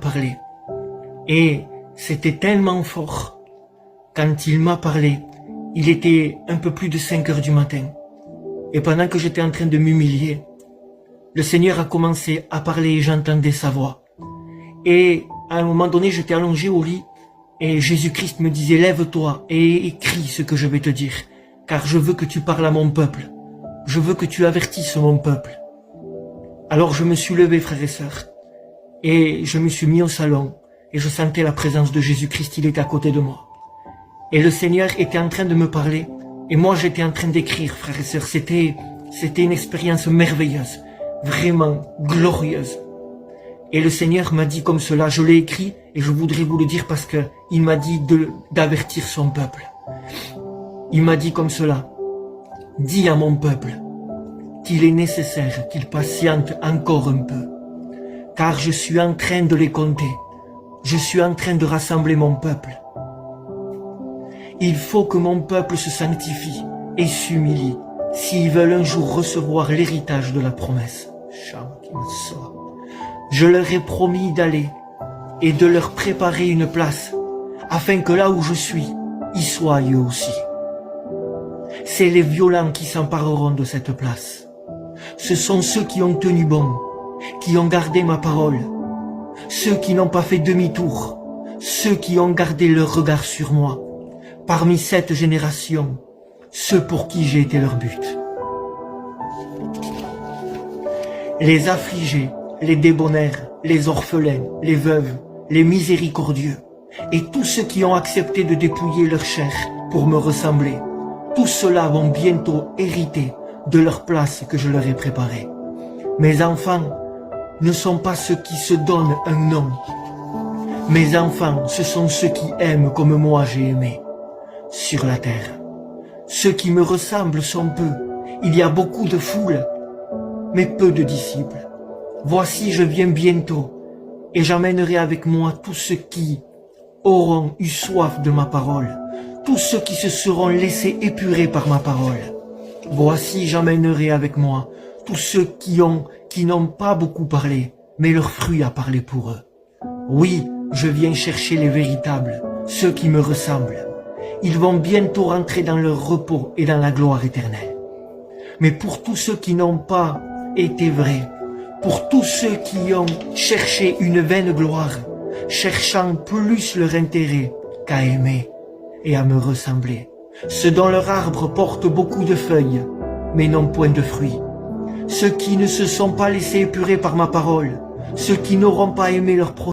parler. Et c'était tellement fort. Quand il m'a parlé, il était un peu plus de 5 heures du matin. Et pendant que j'étais en train de m'humilier, le Seigneur a commencé à parler et j'entendais sa voix. Et à un moment donné, j'étais allongé au lit et Jésus-Christ me disait « Lève-toi et écris ce que je vais te dire, car je veux que tu parles à mon peuple. Je veux que tu avertisses mon peuple. » Alors je me suis levé, frères et sœurs, et je me suis mis au salon et je sentais la présence de Jésus-Christ, il était à côté de moi. Et le Seigneur était en train de me parler et moi j'étais en train d'écrire, frères et sœurs. C'était une expérience merveilleuse, vraiment glorieuse. Et le Seigneur m'a dit comme cela, je l'ai écrit et je voudrais vous le dire parce que il m'a dit d'avertir son peuple. Il m'a dit comme cela, dis à mon peuple qu'il est nécessaire qu'il patiente encore un peu, car je suis en train de les compter, je suis en train de rassembler mon peuple. Il faut que mon peuple se sanctifie et s'humilie s'ils veulent un jour recevoir l'héritage de la promesse. Je leur ai promis d'aller et de leur préparer une place, afin que là où je suis, y soient eux aussi. C'est les violents qui s'empareront de cette place. Ce sont ceux qui ont tenu bon, qui ont gardé ma parole, ceux qui n'ont pas fait demi-tour, ceux qui ont gardé leur regard sur moi. Parmi cette génération, ceux pour qui j'ai été leur but. Les affligés, les débonnaires, les orphelins, les veuves, les miséricordieux, et tous ceux qui ont accepté de dépouiller leur chair pour me ressembler, tous ceux-là vont bientôt hériter de leur place que je leur ai préparée. Mes enfants ne sont pas ceux qui se donnent un nom. Mes enfants, ce sont ceux qui aiment comme moi j'ai aimé sur la terre. Ceux qui me ressemblent sont peu. Il y a beaucoup de foule, mais peu de disciples. Voici, je viens bientôt, et j'amènerai avec moi tous ceux qui auront eu soif de ma parole, tous ceux qui se seront laissés épurer par ma parole. Voici, j'amènerai avec moi tous ceux qui n'ont pas beaucoup parlé, mais leur fruit a parlé pour eux. Oui, je viens chercher les véritables, ceux qui me ressemblent. Ils vont bientôt rentrer dans leur repos et dans la gloire éternelle. Mais pour tous ceux qui n'ont pas été vrais, pour tous ceux qui ont cherché une vaine gloire, cherchant plus leur intérêt qu'à aimer et à me ressembler, ceux dont leur arbre porte beaucoup de feuilles, mais non point de fruits, ceux qui ne se sont pas laissés épurer par ma parole, ceux qui n'auront pas aimé leur prochain,